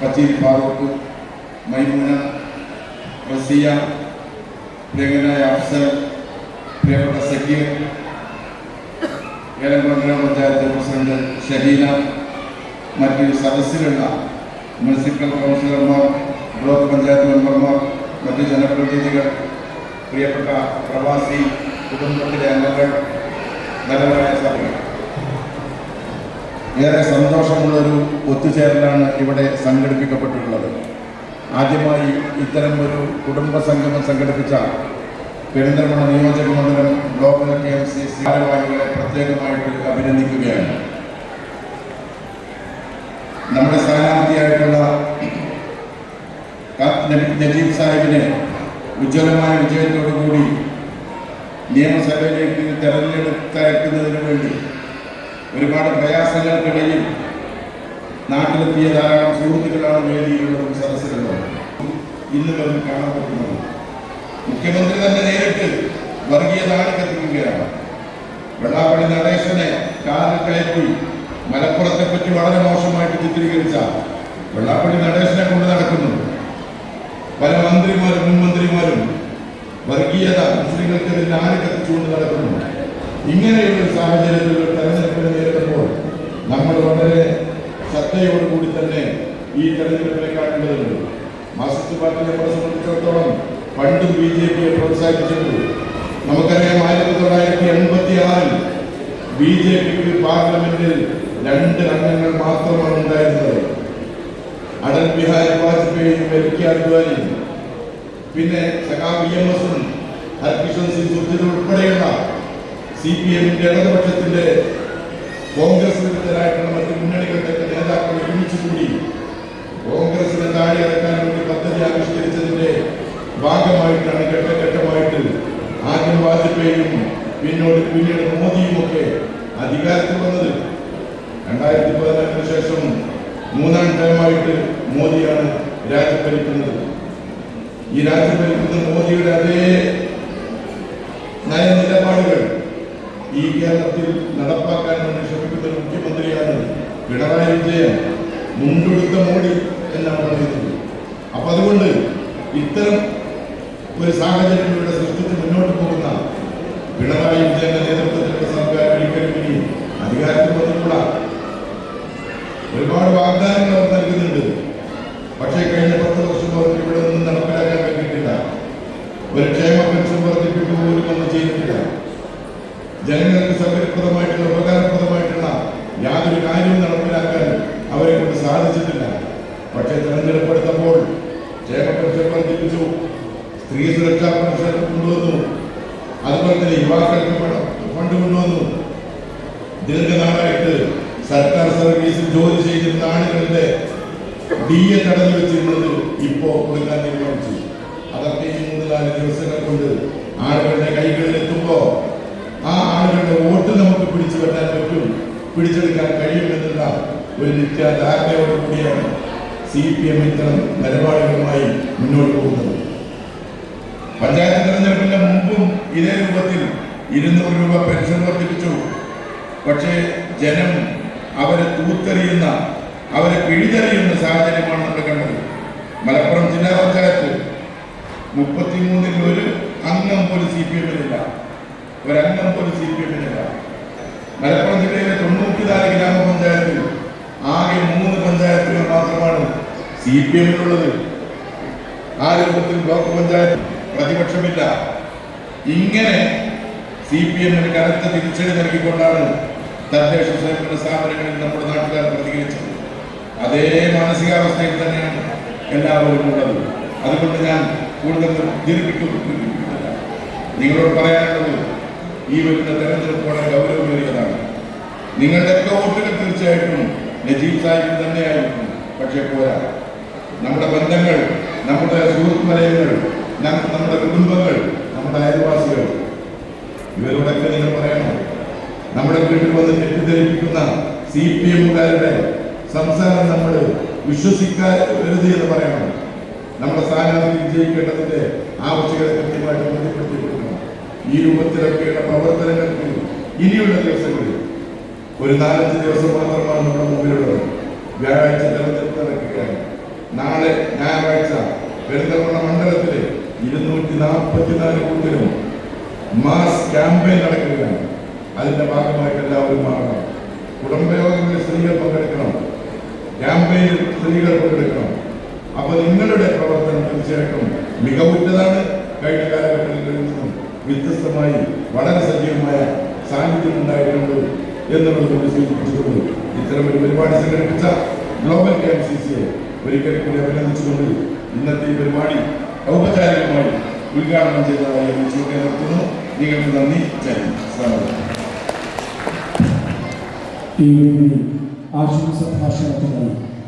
പച്ചീരി ഫാറൂഖ്, മൈമൂന, റസിയ, പ്രിയങ്കനായ അഫ്സൽ, പ്രിയപ്പെട്ട സക്കീർ, ഏലംകുളം ഗ്രാമപഞ്ചായത്ത് പ്രസിഡന്റ് ഷഹീന, മറ്റ് സദസ്സിലുള്ള മുനിസിപ്പൽ കൗൺസിലർമാർ, ബ്ലോക്ക് പഞ്ചായത്ത് മെമ്പർമാർ, മറ്റ് ജനപ്രതിനിധികൾ, പ്രിയപ്പെട്ട പ്രവാസി കുടുംബത്തിലെ അംഗങ്ങൾ, ധനപരമായ സഭകൾ, ഏറെ സന്തോഷമുള്ളൊരു ഒത്തുചേരലാണ് ഇവിടെ സംഘടിപ്പിക്കപ്പെട്ടിട്ടുള്ളത്. ആദ്യമായി ഇത്തരം ഒരു കുടുംബ സംഗമം സംഘടിപ്പിച്ച പെരിന്തൽമണ്ണ നിയോജക മണ്ഡലം ബ്ലോക്ക് KMCC ഭാരവാഹികളെ പ്രത്യേകമായിട്ട് അഭിനന്ദിക്കുകയാണ്. നമ്മുടെ സ്ഥാനാർത്ഥിയായിട്ടുള്ള നജീബ് സാഹിബിനെ ഉജ്ജ്വലമായ വിജയത്തോടുകൂടി നിയമസഭയിലേക്ക് തെരഞ്ഞെടുത്തയക്കുന്നതിന് വേണ്ടി ഒരുപാട് പ്രയാസങ്ങൾക്കിടയിൽ നാട്ടിലെത്തിയ ധാരാളം സുഹൃത്തുക്കളാണ് വേദിയിലുള്ളതും സദസ്സിലുള്ളതും. ഇന്ന് വന്ന് കാണാൻ പറ്റുന്നത് മുഖ്യമന്ത്രി തന്നെ നേരിട്ട് വർഗീയത കത്തിക്കുകയാണ്. വെള്ളാപ്പള്ളി നടേശനെ കാറിൽ കയറ്റി മലപ്പുറത്തെ പറ്റി വളരെ മോശമായിട്ട് ചിത്രീകരിച്ച വെള്ളാപ്പള്ളി നടേശനെ കൊണ്ട് നടക്കുന്നു. പല മന്ത്രിമാരും മുൻമന്ത്രിമാരും വർഗീയത മുസ്ലിങ്ങൾക്കെതിരെ കത്തിച്ചുകൊണ്ട് നടക്കുന്നു. ഇങ്ങനെയുള്ള സാഹചര്യത്തിൽ തെരഞ്ഞെടുപ്പിനെ നേരിടുമ്പോൾ നമ്മൾ വളരെ ശ്രദ്ധയോടുകൂടി തന്നെ ഈ തെരഞ്ഞെടുപ്പിനെ കാണേണ്ടതുണ്ട്. മാർക്സിസ്റ്റ് പാർട്ടി നമ്മളെ സംബന്ധിച്ചിടത്തോളം പണ്ടും BJPയെ പ്രോത്സാഹിപ്പിച്ചിട്ടുണ്ട്. നമുക്കറിയാം 1986 BJPക്ക് പാർലമെന്റിൽ 2 അംഗങ്ങൾ മാത്രമാണ് ഉണ്ടായിരുന്നത്. അടൽ ബിഹാരി വാജ്പേയിയും LK അദ്വാനിയും പിന്നെ സഖാവ് EMS ഹർകിഷൻ സിംഗ് സുർജിത് ഉൾപ്പെടെയുള്ള CPMന്റെ ഇടതുപക്ഷത്തിന്റെ കോൺഗ്രസ് വിരുദ്ധരായിട്ടുള്ള മറ്റ് മുന്നണികളുടെ നേതാക്കൾ ഒരുമിച്ചുകൂടി കോൺഗ്രസിനെ താഴെ ഇറക്കാൻ വേണ്ടി പദ്ധതി ആവിഷ്കരിച്ചതിന്റെ ഭാഗമായിട്ടാണ് ഘട്ടഘട്ടമായിട്ട് ആദ്യം വാജ്പേയിയും പിന്നീട് മോദിയും ഒക്കെ അധികാരത്തിൽ വന്നത്. 2014 ശേഷം 3ാം ടൈമായിട്ട് മോദിയാണ് രാജ്യം ഭരിക്കുന്നത്. ഈ രാജ്യം ഭരിക്കുന്ന മോദിയുടെ അതേ നയനിലപാടുകൾ ഈ കേരളത്തിൽ നടപ്പാക്കാൻ വേണ്ടി ശ്രമിക്കുന്ന മുഖ്യമന്ത്രിയാണ് പിണറായി വിജയൻ. മുണ്ടെടുത്ത മോഡി എന്നാണ് പറയുന്നത്. അപ്പൊ അതുകൊണ്ട് ഇത്തരം ഒരു സാഹചര്യം ഇവിടെ സൃഷ്ടിച്ച് മുന്നോട്ട് പോകുന്ന പിണറായി വിജയന്റെ നേതൃത്വത്തിലുള്ള സർക്കാർ ഒരിക്കലും ഇനി അധികാരത്തിൽ വന്നിട്ടുള്ള ഒരുപാട് വാഗ്ദാനങ്ങൾ അവർ നൽകുന്നുണ്ട്. പക്ഷേ കഴിഞ്ഞ 10 വർഷം അവർക്ക് ഇവിടെ ഒന്നും നടപ്പിലാക്കാൻ കഴിഞ്ഞിട്ടില്ല. ഒരു ക്ഷേമ പെൻഷൻ വർദ്ധിപ്പിക്കുക പോലും ഒന്നും ചെയ്തിട്ടില്ല. ജനങ്ങൾക്ക് സൗകര്യപ്രദമായിട്ടുള്ള ഉപകാരപ്രദമായിട്ടുള്ള യാതൊരു കാര്യവും നടപ്പിലാക്കാൻ അവരെ കൊണ്ട് സാധിച്ചിട്ടില്ല. പക്ഷേ തെരഞ്ഞെടുപ്പെടുത്തപ്പോൾ ക്ഷേമ പെൻഷൻ വർദ്ധിപ്പിച്ചു, സ്ത്രീ സുരക്ഷാ പെൻഷൻ കൊണ്ടുവന്നു, അതുപോലെ തന്നെ യുവാക്കൾക്ക് ഫണ്ട് കൊണ്ടുവന്നു. ദീർഘനാളായിട്ട് സർക്കാർ സർവീസിൽ ജോലി ചെയ്തിരുന്ന ആളുകളുടെ DA തടഞ്ഞു വെച്ചിരുന്നത് ഇപ്പോൾ കൊടുക്കാൻ തീരുമാനിച്ചു. അതൊക്കെ ഈ 3-4 ദിവസങ്ങൾ കൊണ്ട് ആളുകളുടെ കൈകളിൽ എത്തുമ്പോൾ ആ ആളുകളുടെ വോട്ട് നമുക്ക് പിടിച്ചെടുക്കാൻ കഴിയുമെന്നുള്ള ഒരു നിത്യധാരണയോട് കൂടിയാണ് CPM ഇത്തരം നിലപാടുകളുമായി മുന്നോട്ട് പോകുന്നത്. പഞ്ചായത്ത് തെരഞ്ഞെടുപ്പിന്റെ മുമ്പും ഇതേ രൂപത്തിൽ 200 രൂപ പെൻഷൻ വർദ്ധിപ്പിച്ചു. പക്ഷേ ജനം അവരെ തൂത്തെറിയുന്ന, അവരെ പിഴുതെറിയുന്ന സാഹചര്യമാണ് നമ്മൾ കണ്ടത്. മലപ്പുറം ജില്ലാ പഞ്ചായത്ത് 33-ൽ 1 അംഗം പോലും CPMനില്ല. ഒരംഗം പോലും CPMനില്ല. മലപ്പുറം ജില്ലയിലെ 94 ഗ്രാമപഞ്ചായത്തിൽ ആകെ 3 പഞ്ചായത്തുകൾ മാത്രമാണ് CPMനുള്ളത്. ആ രൂപത്തിൽ ബ്ലോക്ക് പഞ്ചായത്ത് പ്രതിപക്ഷമില്ല. ഇങ്ങനെ CPMന് കനത്ത തിരിച്ചടി നൽകിക്കൊണ്ടാണ് തദ്ദേശ സ്വയംഭരണ സ്ഥാപനങ്ങളിൽ നമ്മുടെ നാട്ടുകാർ പ്രതികരിച്ചത്. അതേ മാനസികാവസ്ഥയിൽ തന്നെയാണ് എല്ലാവരും ഉള്ളത്. അതുകൊണ്ട് ഞാൻ കൂടുതൽ ദീർഘിപ്പിക്കുന്നില്ല. നിങ്ങളോട് പറയാനുള്ളത് ഈ വരുന്ന തെരഞ്ഞെടുപ്പ് വളരെ ഗൗരവമേറിയതാണ്. നിങ്ങളുടെയൊക്കെ വോട്ടുകൾ തീർച്ചയായിട്ടും നജീബ് സാഹിബ് തന്നെയായിരിക്കും. പക്ഷേ പോരാ, നമ്മുടെ ബന്ധങ്ങൾ, നമ്മുടെ സുഹൃത്ത് വലയങ്ങൾ, നമ്മുടെ കുടുംബങ്ങൾ, നമ്മുടെ അയൽവാസികൾ, ഇവരോടൊക്കെ നിങ്ങൾ പറയണം. നമ്മുടെ വീട്ടിൽ വന്ന് തെറ്റിദ്ധരിപ്പിക്കുന്ന CPMകാരുടെ സംസാരം നമ്മൾ വിശ്വസിക്കരുത് എന്ന് പറയണം. നമ്മുടെ സ്ഥാനാർത്ഥി വിജയിക്കേണ്ടതിന്റെ ആവശ്യകത കൃത്യമായിട്ട് ബന്ധപ്പെടുത്തിയിരിക്കണം. ഈ രൂപത്തിലൊക്കെയുള്ള പ്രവർത്തനങ്ങൾക്ക് ഇനിയുള്ള ദിവസങ്ങളിൽ ഒരു 4-5 ദിവസം മാത്രമാണ് നമ്മുടെ മുമ്പിലുള്ളത്. വ്യാഴാഴ്ച തെരഞ്ഞെടുപ്പ് നടക്കുകയാണ്. നാളെ ഞായറാഴ്ച പെരിന്തൽമണ്ണ മണ്ഡലത്തിലെ 244 ബൂത്തിലും മാസ് ക്യാമ്പയിൻ നടക്കുകയാണ്. അതിന്റെ ഭാഗമായിട്ട് എല്ലാവരും മാറണം. കുടുംബയോഗങ്ങളിൽ സ്ത്രീകൾ പങ്കെടുക്കണം, ക്യാമ്പയിനിൽ സ്ത്രീകൾ പങ്കെടുക്കണം. അപ്പൊ നിങ്ങളുടെ പ്രവർത്തനം തീർച്ചയായിട്ടും മികവുറ്റതാണ്. കഴിഞ്ഞ കാലഘട്ടങ്ങളിൽ നിന്നും വ്യത്യസ്തമായി വളരെ സജീവമായ സാന്നിധ്യം ഉണ്ടായിട്ടുണ്ട് എന്നുള്ളത് കൊണ്ട് സൂചിപ്പിച്ചിട്ടുണ്ട്. ഇത്തരമൊരു പരിപാടി സംഘടിപ്പിച്ച ഗ്ലോബൽ KMCCയെ ഒരിക്കൽ കൂടി അഭിനന്ദിച്ചുകൊണ്ട് ഇന്നത്തെ ഈ പരിപാടി ഔപചാരികമായി ഉദ്ഘാടനം ചെയ്തതായി നിർത്തുന്നു. നിങ്ങൾക്ക് നന്ദി. ഈ ആശംസ ഭാഷണത്തിനായി